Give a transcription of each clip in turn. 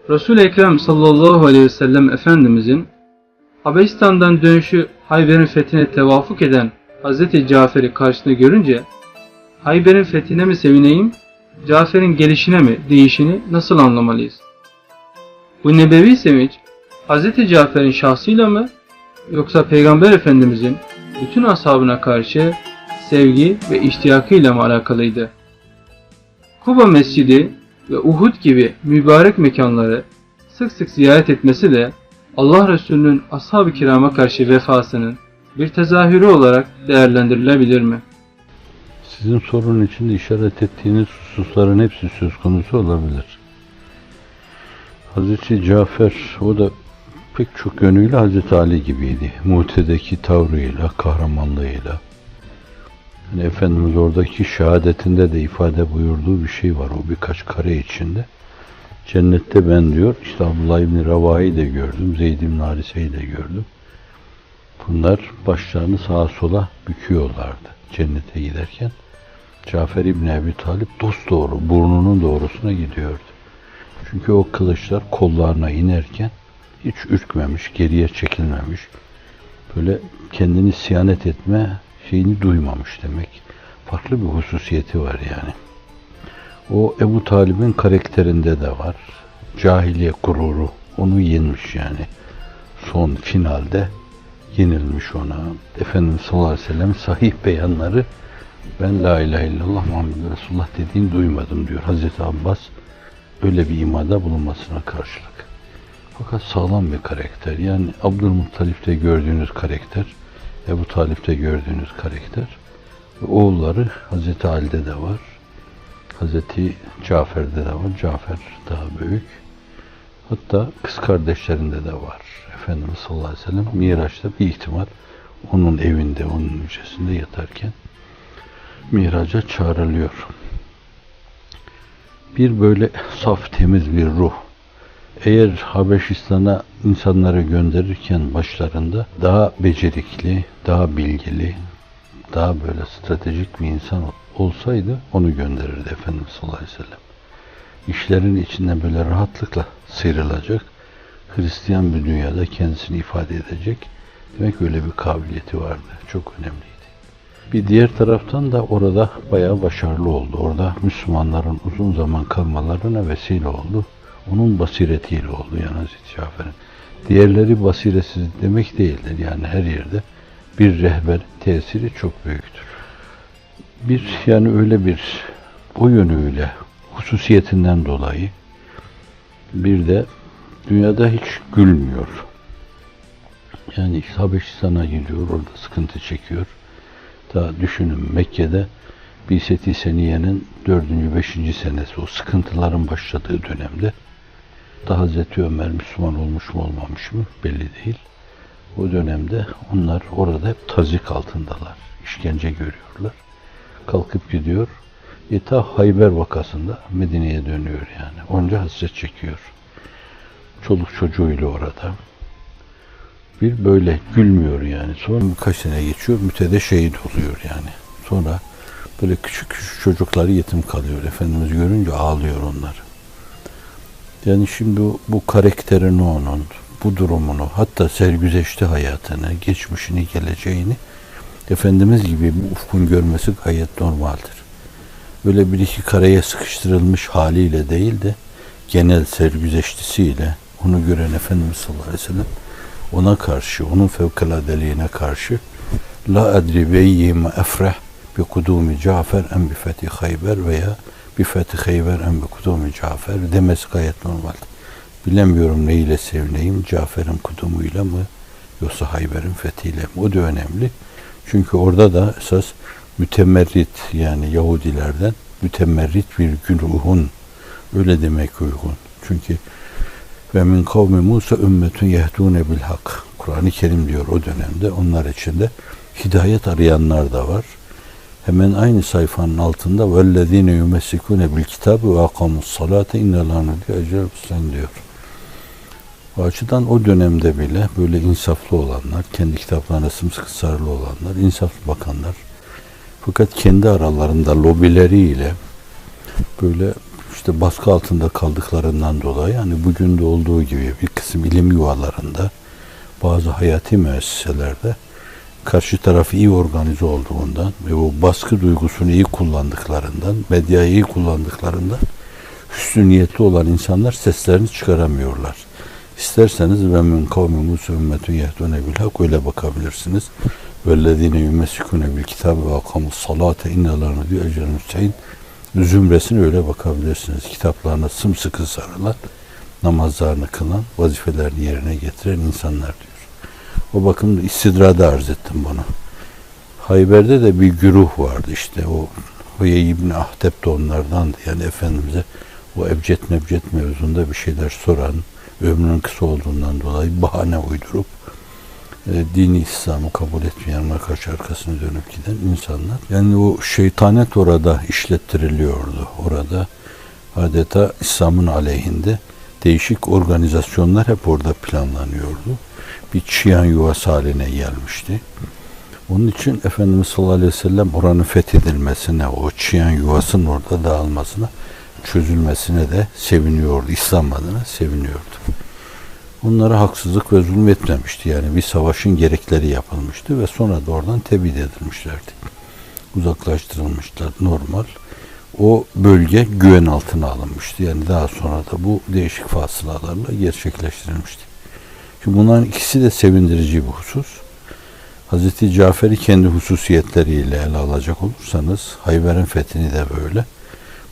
Resul-i Ekrem sallallahu aleyhi ve sellem Efendimizin Habeşistan'dan dönüşü Hayber'in fethine tevafuk eden Hz. Cafer'i karşısında görünce Hayber'in fethine mi sevineyim, Cafer'in gelişine mi değişini nasıl anlamalıyız? Bu nebevi sevinç Hz. Cafer'in şahsıyla mı yoksa Peygamber Efendimizin bütün ashabına karşı sevgi ve iştiyakıyla mı alakalıydı? Kuba Mescidi ve Uhud gibi mübarek mekanları sık sık ziyaret etmesi de Allah Resulü'nün ashab-ı kirama karşı vefasının bir tezahürü olarak değerlendirilebilir mi? Sizin sorunun içinde işaret ettiğiniz hususların hepsi söz konusu olabilir. Hazreti Cafer, o da pek çok yönüyle Hazreti Ali gibiydi. Mu'tedeki tavrıyla, kahramanlığıyla. Yani Efendimiz oradaki şehadetinde de ifade buyurduğu bir şey var. O birkaç kare içinde. Cennette ben diyor, işte Abdullah İbni Ravahi'yi de gördüm, Zeyd İbni Harise'yi de gördüm. Bunlar başlarını sağa sola büküyorlardı cennete giderken. Cafer İbni Ebi Talip dosdoğru, burnunun doğrusuna gidiyordu. Çünkü o kılıçlar kollarına inerken hiç ürkmemiş, geriye çekilmemiş. Böyle kendini siyanet etme şeyini duymamış demek. Farklı bir hususiyeti var yani. O Ebu Talib'in karakterinde de var. Cahiliye gururu onu yenmiş yani. Son finalde yenilmiş ona. Efendimiz sallallahu aleyhi ve sellem sahih beyanları, ben la ilahe illallah Muhammed Resulullah dediğini duymadım diyor Hazreti Abbas, öyle bir imada bulunmasına karşılık. Fakat sağlam bir karakter. Yani Abdülmuttalip'te gördüğünüz karakter, Ebu Talip'te gördüğünüz karakter. Oğulları Hazreti Ali'de de var. Hazreti Cafer'de de var. Cafer daha büyük. Hatta kız kardeşlerinde de var. Efendimiz sallallahu aleyhi ve sellem Miraç'ta bir ihtimal onun evinde, onun hücresinde yatarken Miraç'a çağrılıyor. Bir böyle saf, temiz bir ruh. Eğer Habeşistan'a insanları gönderirken başlarında daha becerikli, daha bilgili, daha böyle stratejik bir insan olsaydı onu gönderirdi Efendimiz sallallahu aleyhi ve sellem. İşlerin içinden böyle rahatlıkla sıyrılacak, Hristiyan bir dünyada kendisini ifade edecek. Demek öyle bir kabiliyeti vardı. Çok önemliydi. Bir diğer taraftan da orada bayağı başarılı oldu. Orada Müslümanların uzun zaman kalmalarına vesile oldu. Onun basiretiyle oldu yani Hazreti Cafer'in. Diğerleri basiretsiz demek değildir. Yani her yerde bir rehber tesiri çok büyüktür. Bir yani öyle bir o yönüyle hususiyetinden dolayı bir de dünyada hiç gülmüyor. Yani Habeşistan'a gidiyor, orada sıkıntı çekiyor. Daha düşünün Mekke'de Bi'set-i Seniye'nin 4. 5. senesi, o sıkıntıların başladığı dönemde da Hazreti Ömer Müslüman olmuş mu olmamış mı belli değil. O dönemde onlar orada hep tazik altındalar. İşkence görüyorlar. Kalkıp gidiyor. Ta Hayber vakasında Medine'ye dönüyor yani. Onca hasret çekiyor. Çoluk çocuğuyla orada. Bir böyle gülmüyor yani. Sonra birkaç sene geçiyor. Mütede şehit oluyor yani. Sonra böyle küçük küçük çocukları yetim kalıyor. Efendimiz görünce ağlıyor onlar. Yani şimdi bu karakterini onun, bu durumunu, hatta sergüzeşti hayatını, geçmişini, geleceğini Efendimiz gibi bir ufkun görmesi gayet normaldir. Böyle bir iki kareye sıkıştırılmış haliyle değil de genel sergüzeştisiyle onu gören Efendimiz sallallahu aleyhi ve sellem ona karşı, onun fevkaladeliğine karşı la adri beyyime efreh bi kudumi Cafer en bi fethi Hayber veya bi fethi Hayber en bi kudumi Cafer demesi gayet normal. Bilemiyorum neyle sevineyim, Cafer'in kudumuyla mı yoksa Hayber'in fethiyle mi? O da önemli. Çünkü orada da esas mütemerrit yani Yahudilerden mütemerrit bir güruhun öyle demek uygun. Çünkü ve min kavmi Musa ümmetun yehdûne bil hak. Kur'an-ı Kerim diyor o dönemde. Onlar içinde hidayet arayanlar da var. Hemen aynı sayfanın altında vellezîne yumessikûne bil kitâbi ve akâmussalâte innellâhe ecel diyor. O açıdan o dönemde bile böyle insaflı olanlar, kendi kitaplarına sımsıkı sarılı olanlar, insaflı bakanlar, fakat kendi aralarında lobileriyle böyle işte baskı altında kaldıklarından dolayı, yani bugün de olduğu gibi bir kısım ilim yuvalarında, bazı hayati müesseselerde karşı tarafı iyi organize olduğundan ve o baskı duygusunu iyi kullandıklarından, medyayı iyi kullandıklarından hüsnü niyetli olan insanlar seslerini çıkaramıyorlar. İsterseniz ve min kavmin ümmetun yehdune bil hak öyle bakabilirsiniz. Vellezine yumessikune bil kitabe ve akamus salate innelarını diyor ecel müstehin zümresine öyle bakabilirsiniz. Kitaplarına sımsıkı sarılan, namazlarını kılan, vazifelerini yerine getiren insanlar diyor. O bakımda istidrada arz ettim bunu. Hayber'de de bir güruh vardı işte, o Hüyey İbni Ahtep de onlardandı. Yani Efendimiz'e o ebced mebced mevzunda bir şeyler soran, ömrünün kısa olduğundan dolayı bahane uydurup dini İslam'ı kabul etmeyenler karşı arkasını dönüp giden insanlar. Yani o şeytanet orada işlettiriliyordu. Orada adeta İslam'ın aleyhinde değişik organizasyonlar hep orada planlanıyordu. Bir çiyan yuvası haline gelmişti. Onun için Efendimiz sallallahu aleyhi ve sellem oranın fethedilmesine, o çiyan yuvasının orada dağılmasına, çözülmesine de seviniyordu. İslam adına seviniyordu. Onlara haksızlık ve zulüm etmemişti. Yani bir savaşın gerekleri yapılmıştı ve sonra da oradan tebid edilmişlerdi. Uzaklaştırılmışlar normal. O bölge güven altına alınmıştı. Yani daha sonra da bu değişik fasılalarla gerçekleştirilmişti. Şimdi bunların ikisi de sevindirici bir husus. Hazreti Cafer'i kendi hususiyetleriyle ele alacak olursanız, Hayber'in fethini de böyle.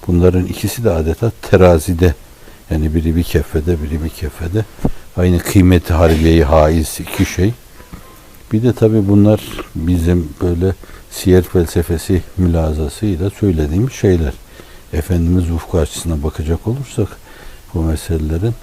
Bunların ikisi de adeta terazide, yani biri bir kefede, biri bir kefede. Aynı kıymeti harbiyeyi haiz iki şey. Bir de tabii bunlar bizim böyle siyer felsefesi mülazasıyla söylediğimiz şeyler. Efendimiz ufku açısına bakacak olursak bu meselelerin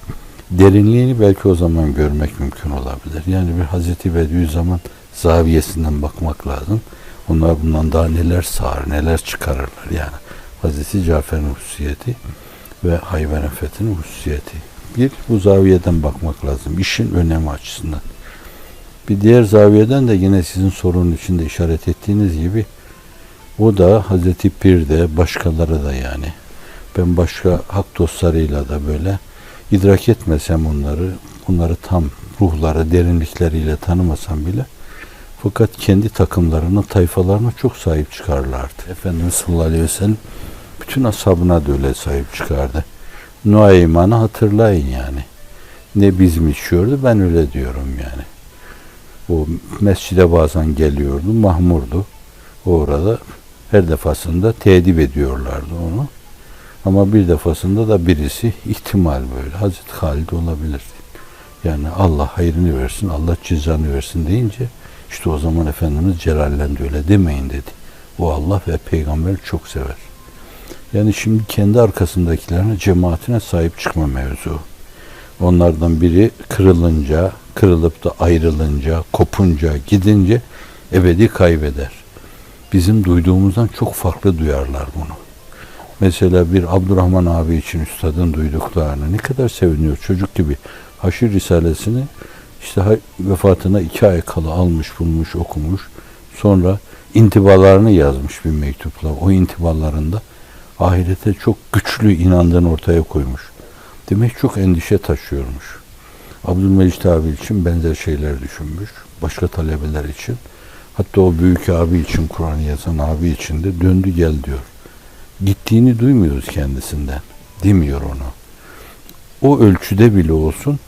derinliğini belki o zaman görmek mümkün olabilir. Yani bir Hazreti Bediüzzaman zaviyesinden bakmak lazım. Onlar bundan daha neler sağar, neler çıkarırlar yani. Hazreti Cafer'in hususiyeti ve Hayber'in fethinin hususiyeti. Bir, bu zaviyeden bakmak lazım. İşin önemi açısından. Bir diğer zaviyeden de yine sizin sorunun içinde işaret ettiğiniz gibi o da Hazreti Pir'de, başkaları da yani. Ben başka hak dostlarıyla da böyle idrak etmesem bunları tam ruhları, derinlikleriyle tanımasam bile fakat kendi takımlarına, tayfalarına çok sahip çıkarlardı. Efendimiz sallallahu aleyhi ve sellem bütün ashabına da öyle sahip çıkardı. Nuayman'ı hatırlayın yani. Ne bizim içiyordu, ben öyle diyorum yani. O mescide bazen geliyordu, mahmurdu. Orada her defasında tedip ediyorlardı onu. Ama bir defasında da birisi ihtimal böyle Hazreti Halid olabilir. Yani Allah hayrını versin, Allah cezanı versin deyince işte o zaman Efendimiz celallendi, öyle demeyin dedi. O Allah ve peygamber çok sever. Yani şimdi kendi arkasındakilerine, cemaatine sahip çıkma mevzu. Onlardan biri kırılınca, kırılıp da ayrılınca, kopunca, gidince ebedi kaybeder. Bizim duyduğumuzdan çok farklı duyarlar bunu. Mesela bir Abdurrahman abi için üstadın duyduklarını ne kadar seviniyor. Çocuk gibi Haşir Risalesini işte vefatına 2 ay kala almış, bulmuş, okumuş. Sonra intibalarını yazmış bir mektupla. O intibalarında ahirete çok güçlü inandığını ortaya koymuş. Demek çok endişe taşıyormuş. Abdülmecid abi için benzer şeyler düşünmüş. Başka talebeler için. Hatta o büyük abi için, Kur'an'ı yazan abi için de döndü gel diyor. Gittiğini duymuyoruz kendisinden. Demiyor onu. O ölçüde bile olsun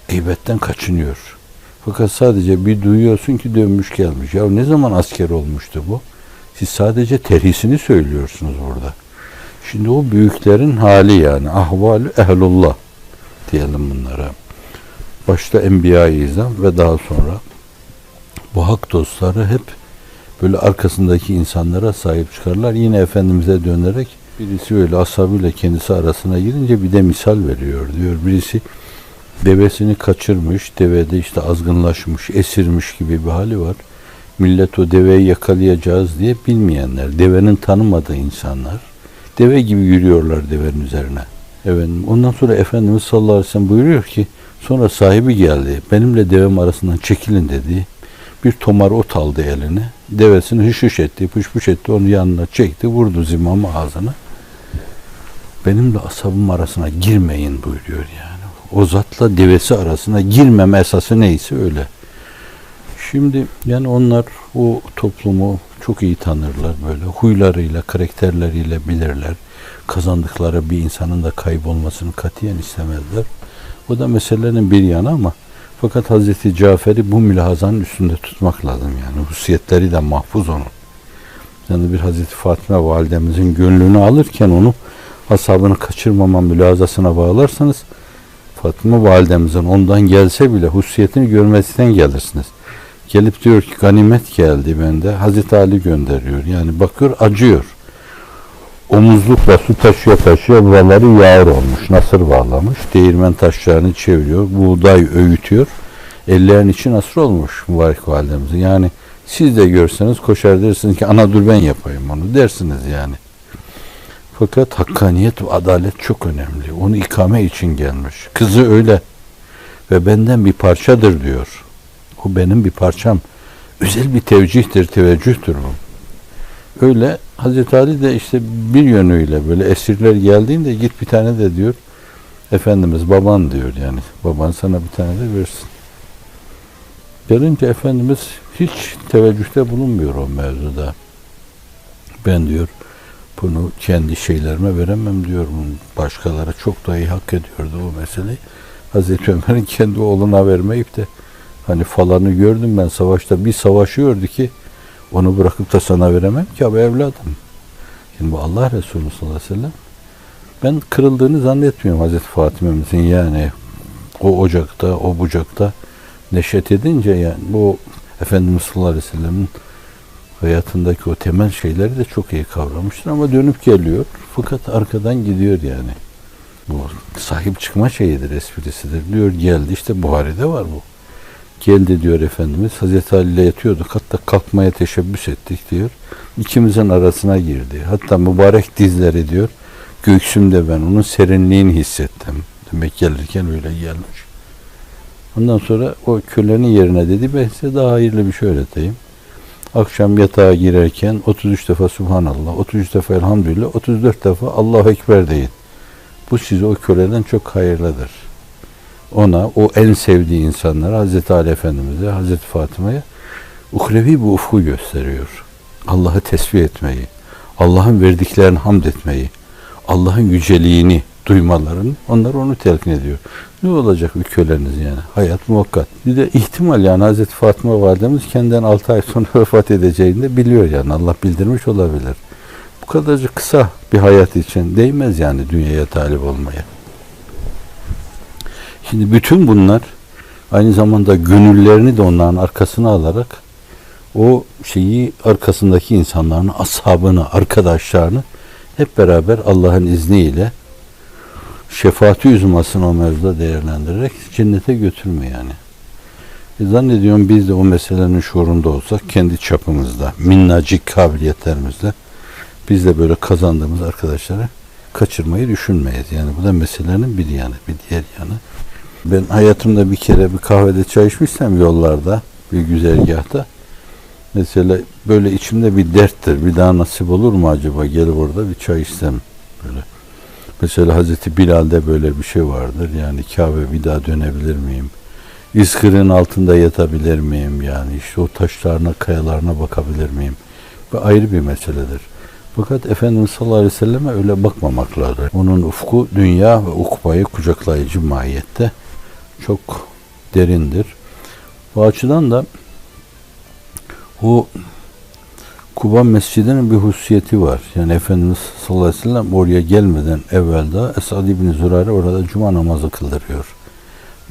gıybetten kaçınıyor. Fakat sadece bir duyuyorsun ki dönmüş gelmiş. Ya ne zaman asker olmuştu bu? Siz sadece terhisini söylüyorsunuz burada. Şimdi o büyüklerin hali yani ahval-i ehlullah diyelim bunlara. Başta Enbiya-i İzam ve daha sonra bu hak dostları hep böyle arkasındaki insanlara sahip çıkarlar. Yine Efendimiz'e dönerek birisi öyle ashabıyla kendisi arasına girince bir de misal veriyor diyor. Birisi devesini kaçırmış, devede işte azgınlaşmış, esirmiş gibi bir hali var. Millet o deveyi yakalayacağız diye bilmeyenler, devenin tanımadığı insanlar, deve gibi yürüyorlar devenin üzerine. Efendim, ondan sonra Efendimiz sallallahu aleyhi ve sellem buyuruyor ki, sonra sahibi geldi, benimle devem arasından çekilin dedi. Bir tomar ot aldı eline, devesini hış hış etti, pış pış etti, onu yanına çekti, vurdu zimamı ağzına. benimle ashabım arasına girmeyin buyuruyor yani. O zatla devesi arasına girmeme esası neyse öyle. Şimdi yani onlar o toplumu çok iyi tanırlar böyle. Huylarıyla, karakterleriyle bilirler. Kazandıkları bir insanın da kaybolmasını katiyen istemezler. O da meselenin bir yanı ama fakat Hazreti Cafer'i bu mülahazanın üstünde tutmak lazım yani. Hususiyetleri de mahfuz onun. Yani bir Hazreti Fatıma validemizin gönlünü alırken onu ashabını kaçırmama mülahazasına bağlarsanız Fatıma validemizin ondan gelse bile hususiyetini görmesinden gelirsiniz. Gelip diyor ki ganimet geldi bende. Hazreti Ali gönderiyor. Yani bakıyor acıyor. Omuzlukla su taşıya taşıya buraları yağır olmuş. Nasır bağlamış. Değirmen taşlarını çeviriyor. Buğday öğütüyor. Ellerin içi nasır olmuş mübarek validemizin. Yani siz de görseniz koşar dersiniz ki ana dur ben yapayım onu dersiniz yani. Fakat hakkaniyet ve adalet çok önemli. Onu ikame için gelmiş. Kızı öyle ve benden bir parçadır diyor. O benim bir parçam. Özel bir tevcihtir, teveccühtür bu. Öyle Hazreti Ali de işte bir yönüyle böyle esirler geldiğinde git bir tane de diyor Efendimiz baban diyor yani. Baban sana bir tane de versin. Gelince Efendimiz hiç teveccühte bulunmuyor o mevzuda. Ben diyor bunu kendi şeylerime veremem diyor. Başkaları çok daha iyi hak ediyordu o meseleyi. Hazreti Ömer'in kendi oğluna vermeyip de hani falanı gördüm ben savaşta bir savaşıyordu ki onu bırakıp da sana veremem ki abi evladım. Şimdi bu Allah Resulü sallallahu aleyhi ve sellem ben kırıldığını zannetmiyorum Hazreti Fatıma'mızın yani o ocakta, o bucakta neşet edince yani bu Efendimiz sallallahu aleyhi ve sellem'in hayatındaki o temel şeyleri de çok iyi kavramıştır ama dönüp geliyor. Fakat arkadan gidiyor yani. Bu sahip çıkma şeyidir, esprisidir. Diyor geldi işte Buhari'de var bu. Geldi diyor Efendimiz. Hazreti Ali ile yatıyorduk. Hatta kalkmaya teşebbüs ettik diyor. İkimizin arasına girdi. Hatta mübarek dizleri diyor. Göğsümde ben onun serinliğini hissettim. Demek gelirken öyle gelmiş. Ondan sonra o kölenin yerine dedi ben size daha hayırlı bir şey öğreteyim. Akşam yatağa girerken 33 defa Subhanallah, 33 defa Elhamdülillah, 34 defa Allahu Ekber deyin. Bu size o köleden çok hayırlıdır. Ona, o en sevdiği insanlara, Hazreti Ali Efendimiz'e, Hazreti Fatıma'ya uhrevi bu ufku gösteriyor. Allah'ı tesbih etmeyi, Allah'ın verdiklerini hamd etmeyi, Allah'ın yüceliğini duymalarını, onlar onu telkin ediyor. Ne olacak bir köleniz yani? Hayat muhakkat. Bir de ihtimal yani Hazreti Fatıma validemiz kendinden 6 ay sonra vefat edeceğini de biliyor yani. Allah bildirmiş olabilir. Bu kadarcık kısa bir hayat için değmez yani dünyaya talip olmaya. Şimdi bütün bunlar aynı zamanda gönüllerini de onların arkasına alarak o şeyi arkasındaki insanların ashabını, arkadaşlarını hep beraber Allah'ın izniyle şefaati üzmasını o mevzuda değerlendirerek cennete götürme yani. Zannediyorum biz de o meselenin şuurunda olsak kendi çapımızda, minnacık kabiliyetlerimizle biz de böyle kazandığımız arkadaşları kaçırmayı düşünmeyiz. Yani bu da meselenin bir yanı, bir diğer yanı. Ben hayatımda bir kere bir kahvede çay içmişsem yollarda, bir güzergahta mesela böyle içimde bir derttir. Bir daha nasip olur mu acaba gelip orada bir çay içsem böyle. Mesela Hazreti Bilal'de böyle bir şey vardır. Yani Kabe bir daha dönebilir miyim? İzkırın altında yatabilir miyim? Yani işte o taşlarına, kayalarına bakabilir miyim? Bu ayrı bir meseledir. Fakat Efendimiz sallallahu aleyhi ve selleme öyle bakmamak lazım. Onun ufku dünya ve ukbayı kucaklayıcı mahiyette çok derindir. Bu açıdan da o Kuba Mescidi'nin bir hususiyeti var. Yani Efendimiz sallallahu aleyhi ve sellem oraya gelmeden evvel de Esad İbni Zürare orada cuma namazı kıldırıyor.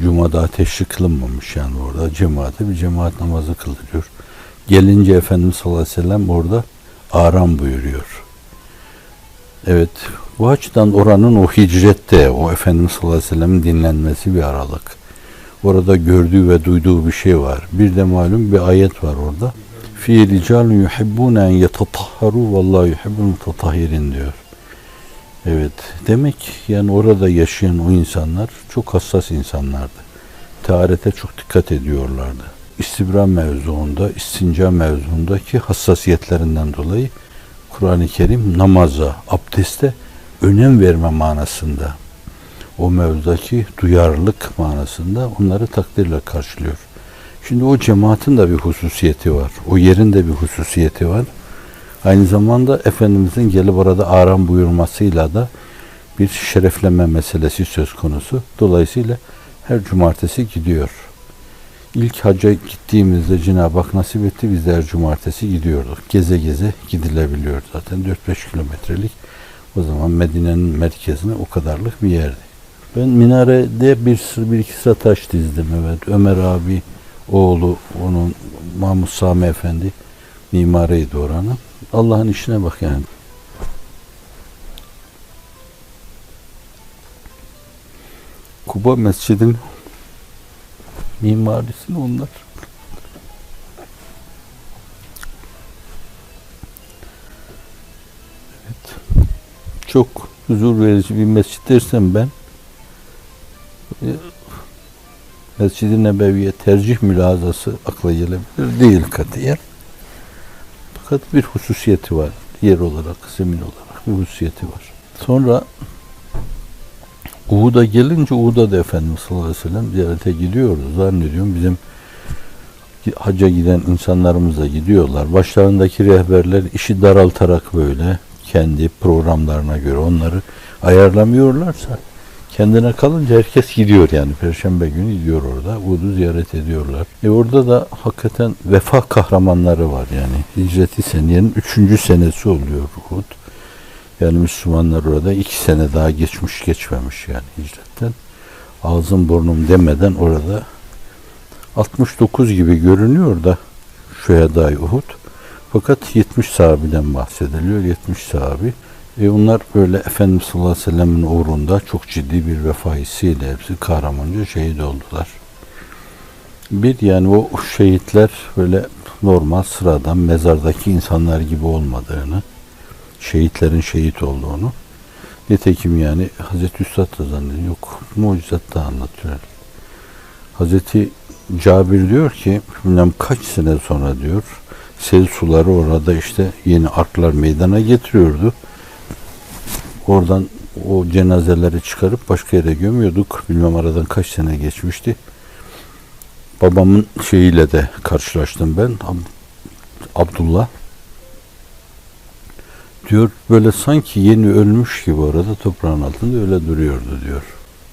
Cuma daha teşrik kılınmamış yani orada cemaate bir cemaat namazı kıldırıyor. Gelince Efendimiz sallallahu aleyhi ve sellem orada aram buyuruyor. Evet, bu açıdan oranın o hicrette, o Efendimiz sallallahu aleyhi ve sellem'in dinlenmesi bir aralık. Orada gördüğü ve duyduğu bir şey var. Bir de malum bir ayet var orada. Fî ricâlun yuhibbûne en yetatahharû vallâhu yuhibbul mutatahhirin diyor. Evet, demek yani orada yaşayan o insanlar çok hassas insanlardı. Taharete çok dikkat ediyorlardı. İstibra mevzuunda, istinca mevzuundaki hassasiyetlerinden dolayı Kur'an-ı Kerim namaza, abdeste önem verme manasında, o mevzudaki duyarlılık manasında onları takdirle karşılıyor. Şimdi o cemaatin de bir hususiyeti var. O yerin de bir hususiyeti var. Aynı zamanda Efendimizin gelip orada aram buyurmasıyla da bir şereflenme meselesi söz konusu. Dolayısıyla her cumartesi gidiyor. İlk hacca gittiğimizde Cenab-ı Hak nasip etti. Biz de her cumartesi gidiyorduk. Geze geze gidilebiliyor zaten. 4-5 kilometrelik. O zaman Medine'nin merkezine o kadarlık bir yerdi. Ben minarede bir iki sıra taş dizdim. Evet. Ömer abi oğlu, onun Mahmud Sami Efendi mimarıydı oranın. Allah'ın işine bak yani. Kuba Mescid'in mimarisini onlar. Evet. Çok huzur verici bir mescid dersem ben Mescid-i Nebevi'ye tercih mülazası akla gelebilir değil katiyen. Fakat bir hususiyeti var. Yer olarak, zemin olarak bir hususiyeti var. Sonra Uhud'a gelince Uhud'a da Efendimiz sallallahu aleyhi ve sellem ziyarete gidiyoruz. Zannediyorum bizim hacca giden insanlarımız da gidiyorlar. Başlarındaki rehberler işi daraltarak böyle kendi programlarına göre onları ayarlamıyorlarsa kendine kalınca herkes gidiyor yani. Perşembe günü gidiyor orada. Uhud'u ziyaret ediyorlar. Orada da hakikaten vefa kahramanları var yani. Hicret-i Seniye'nin 3. senesi oluyor Uhud. Yani Müslümanlar orada 2 sene daha geçmemiş yani hicretten. Ağzım burnum demeden orada 69 gibi görünüyor da Şühedâ-i Uhud. Fakat 70 sahabeden bahsediliyor. 70 sahabi. Onlar böyle Efendimiz sallallahu aleyhi ve sellem'in uğrunda çok ciddi bir vefa hissiyle hepsi kahramanca şehit oldular. Bir yani o şehitler böyle normal sıradan mezardaki insanlar gibi olmadığını, şehitlerin şehit olduğunu, nitekim yani Hazreti Üstad da zannediyor, yok mucizat da anlatıyor. Hazreti Cabir diyor ki bilmem kaç sene sonra diyor sel suları orada işte yeni arklar meydana getiriyordu. Oradan o cenazeleri çıkarıp başka yere gömüyorduk. Bilmem aradan kaç sene geçmişti. Babamın şeyiyle de karşılaştım ben. Abdullah. Diyor böyle sanki yeni ölmüş gibi orada toprağın altında öyle duruyordu diyor.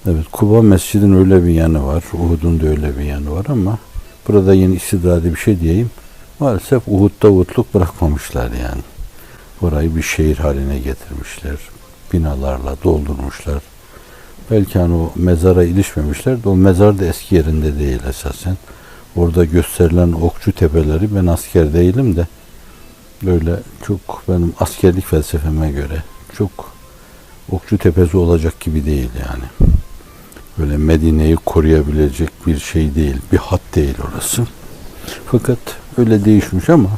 Evet, Kuba Mescid'in öyle bir yanı var. Uhud'un da öyle bir yanı var ama burada yeni istidradi bir şey diyeyim. Maalesef Uhud'da Uhud'luk bırakmamışlar yani. Orayı bir şehir haline getirmişler. Binalarla doldurmuşlar. Belki hani o mezara ilişmemişler de o mezar da eski yerinde değil esasen. Orada gösterilen okçu tepeleri, ben asker değilim de böyle çok benim askerlik felsefeme göre çok okçu tepesi olacak gibi değil yani. Böyle Medine'yi koruyabilecek bir şey değil, bir hat değil orası. Fakat öyle değişmiş ama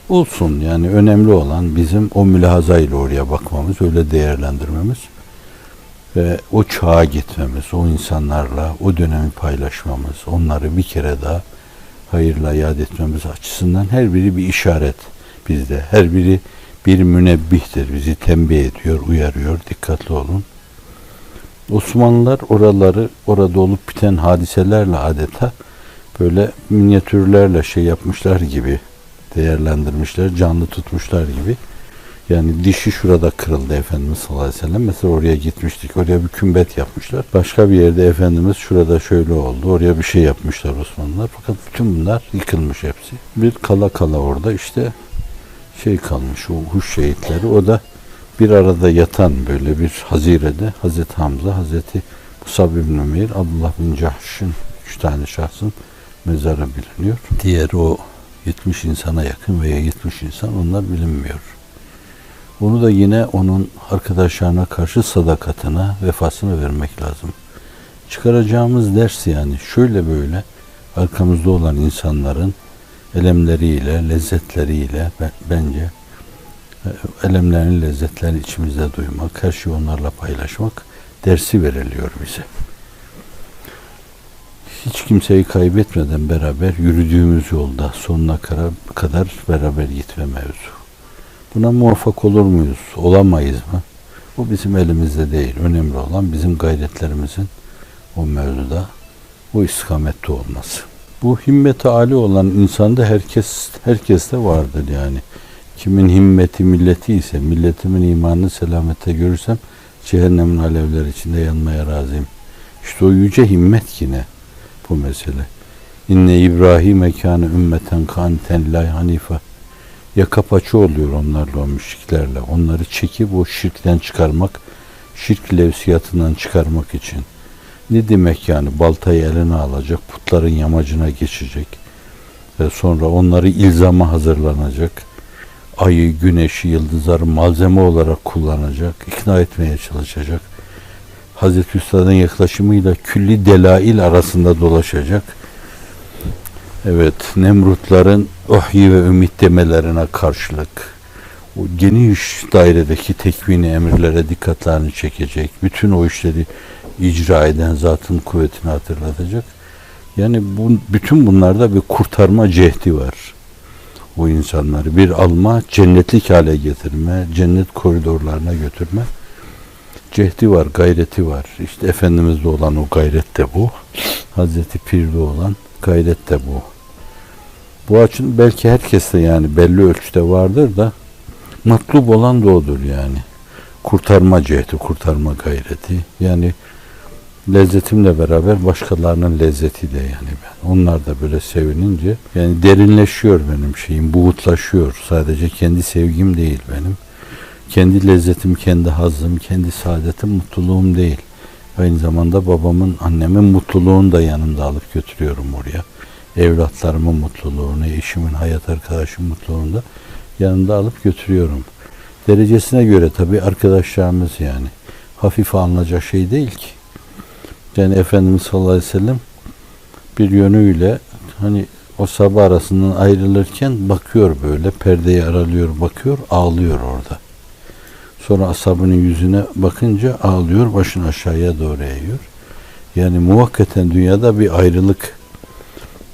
olsun yani önemli olan bizim o mülahazayla oraya bakmamız, öyle değerlendirmemiz ve o çağa gitmemiz, o insanlarla o dönemi paylaşmamız, onları bir kere daha hayırla yad etmemiz açısından her biri bir işaret bizde. Her biri bir münebbihtir. Bizi tembih ediyor, uyarıyor. Dikkatli olun. Osmanlılar oraları, orada olup biten hadiselerle adeta böyle minyatürlerle şey yapmışlar gibi değerlendirmişler, canlı tutmuşlar gibi. Yani dişi şurada kırıldı Efendimiz sallallahu aleyhi ve sellem. Mesela oraya gitmiştik. Oraya bir kümbet yapmışlar. Başka bir yerde Efendimiz şurada şöyle oldu. Oraya bir şey yapmışlar Osmanlılar. Fakat bütün bunlar yıkılmış hepsi. Bir kala kala orada işte şey kalmış, o huş şehitleri. O da bir arada yatan böyle bir hazirede Hazreti Hamza, Hazreti Musab ibn Umeyr, Abdullah bin Cahş'ın 3 tane şahsın mezarı biliniyor. Diğer o 70 insana yakın veya 70 insan onlar bilinmiyor. Onu da yine onun arkadaşlarına karşı sadakatine, vefasını vermek lazım. Çıkaracağımız ders yani şöyle böyle arkamızda olan insanların elemleriyle, lezzetleriyle bence elemlerin lezzetlerini içimizde duymak, her şeyi onlarla paylaşmak dersi veriliyor bize. Hiç kimseyi kaybetmeden beraber yürüdüğümüz yolda sonuna kadar beraber gitme mevzu. Buna muvaffak olur muyuz? Olamayız mı? Bu bizim elimizde değil. Önemli olan bizim gayretlerimizin o mevzuda, o istikamette olması. Bu himmeti âli olan insanda herkeste vardır yani. Kimin himmeti milleti ise, milletimin imanını selamette görürsem cehennemin alevleri içinde yanmaya razıyım. İşte o yüce himmet yine bu mesele. İnne İbrahim kâne ümmeten kâniten lillahi hanife. Yaka paça oluyor onlarla, o müşriklerle. Onları çekip o şirkten çıkarmak, şirk levsiyatından çıkarmak için. Ne demek yani? Baltayı eline alacak, putların yamacına geçecek ve sonra onları ilzama hazırlanacak. Ayı, güneşi, yıldızları malzeme olarak kullanacak, ikna etmeye çalışacak. Hazreti Üstad'ın yaklaşımıyla külli delail arasında dolaşacak. Evet, Nemrutların vahyi ve ümit demelerine karşılık o geniş dairedeki tekvini emirlere dikkatlerini çekecek. Bütün o işleri icra eden zatın kuvvetini hatırlatacak. Yani bütün bunlarda bir kurtarma cehdi var. O insanları bir alma, cennetlik hale getirme, cennet koridorlarına götürme cehdi var, gayreti var. İşte Efendimiz'de olan o gayret de bu. Hazreti Pir'de olan gayret de bu. Bu açın belki herkeste yani belli ölçüde vardır da matlub olan da odur yani. Kurtarma cehdi, kurtarma gayreti. Yani lezzetimle beraber başkalarının lezzeti de yani ben. Onlar da böyle sevinince yani derinleşiyor benim şeyim, buğutlaşıyor. Sadece kendi sevgim değil benim. Kendi lezzetim, kendi hazzım, kendi saadetim, mutluluğum değil. Aynı zamanda babamın, annemin mutluluğunu da yanımda alıp götürüyorum oraya. Evlatlarımın mutluluğunu, eşimin, hayat arkadaşımın mutluluğunu da yanımda alıp götürüyorum. Derecesine göre tabii arkadaşlarımız yani. Hafife alınacak şey değil ki. Yani Efendimiz sallallahu aleyhi ve sellem bir yönüyle hani o sabah arasından ayrılırken bakıyor böyle, perdeyi aralıyor, bakıyor, ağlıyor orada. Sonra ashabının yüzüne bakınca ağlıyor, başını aşağıya doğru eğiyor. Yani muvakkaten dünyada bir ayrılık.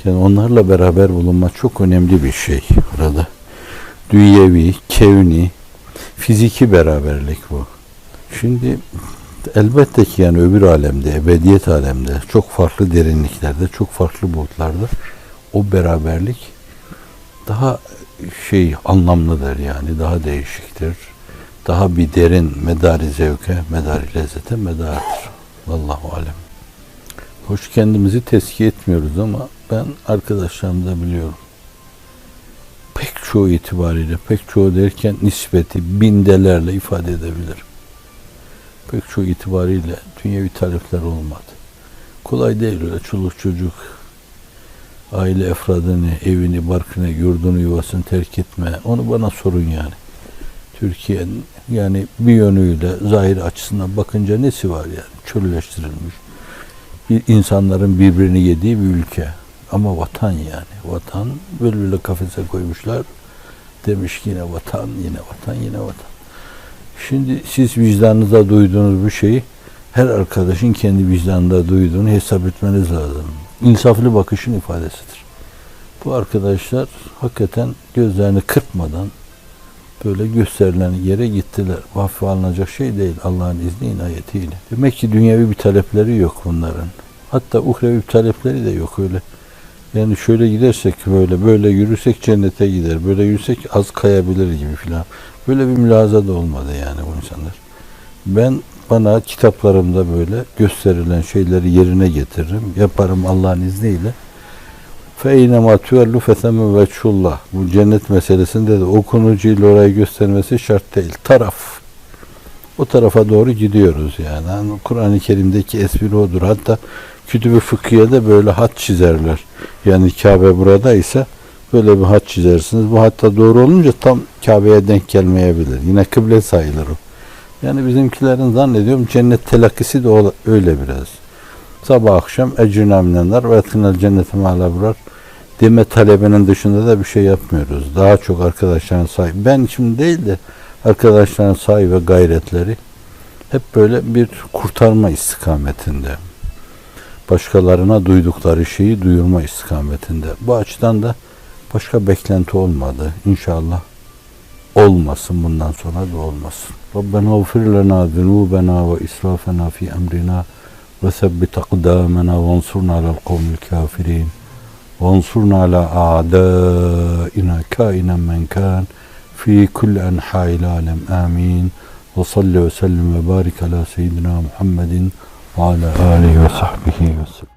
Yani onlarla beraber bulunmak çok önemli bir şey orada. Dünyevi, kevni, fiziki beraberlik bu. Şimdi elbette ki yani öbür alemde, ebediyet alemde, çok farklı derinliklerde, çok farklı boyutlarda o beraberlik daha anlamlıdır yani, daha değişiktir. Daha bir derin medari zevke, medari lezzete medardır. Vallahu alem. Hoş kendimizi tezkiye etmiyoruz ama ben arkadaşlarımda biliyorum. Pek çoğu itibariyle, pek çoğu derken nispeti bindelerle ifade edebilirim. Pek çoğu itibariyle dünyevi talepler olmadı. Kolay değil öyle çoluk çocuk, aile efradını, evini, barkını, yurdunu, yuvasını terk etme. Onu bana sorun yani. Türkiye'nin yani bir yönüyle zahir açısından bakınca nesi var yani? Çölleştirilmiş. İnsanların birbirini yediği bir ülke. Ama vatan yani. Vatan böyle kafese koymuşlar. Demiş ki yine vatan, yine vatan, yine vatan. Şimdi siz vicdanınızda duyduğunuz bu şeyi her arkadaşın kendi vicdanında duyduğunu hesap etmeniz lazım. İnsaflı bakışın ifadesidir. Bu arkadaşlar hakikaten gözlerini kırpmadan böyle gösterilen yere gittiler. Hafife alınacak şey değil Allah'ın izni inayetiyle. Demek ki dünyevi bir talepleri yok bunların. Hatta uhrevi bir talepleri de yok öyle. Yani şöyle gidersek böyle yürürsek cennete gider. Böyle yürürsek az kayabilir gibi filan. Böyle bir mülahaza da olmadı yani bu insanlar. Bana kitaplarımda böyle gösterilen şeyleri yerine getiririm. Yaparım Allah'ın izniyle. فَاَيْنَمَا تُوَلُّ فَثَمَّ وَجْهُ. Bu cennet meselesinde de okunucuyla orayı göstermesi şart değil. Taraf. O tarafa doğru gidiyoruz yani. Yani Kur'an-ı Kerim'deki espri odur. Hatta Kütüb-i Fıkhiye'de böyle hat çizerler. Yani Kabe buradaysa böyle bir hat çizersiniz. Bu hatta doğru olunca tam Kabe'ye denk gelmeyebilir. Yine kıble sayılır o. Yani bizimkilerin zannediyorum cennet telakkisi de öyle biraz. Sabah akşam ecrüna minenler ve etkinel cennete mâlâ deme talebinin dışında da bir şey yapmıyoruz. Daha çok arkadaşların sahibi. Ben şimdi değil de arkadaşların sahibi ve gayretleri hep böyle bir kurtarma istikametinde. Başkalarına duydukları şeyi duyurma istikametinde. Bu açıdan da başka beklenti olmadı. İnşallah olmasın, bundan sonra da olmasın. Rabbena ufir lana zunubena ve israfena fi emrina ve sebbit akdamena ve ansurna alel kavmil kafirin ve ansurna ala a'daina kainen men kan fi kulli enha'il alem amin ve salli ve sellim ve barik ala seyyidina Muhammedin ve ala alihi ve sahbihi ve sellem.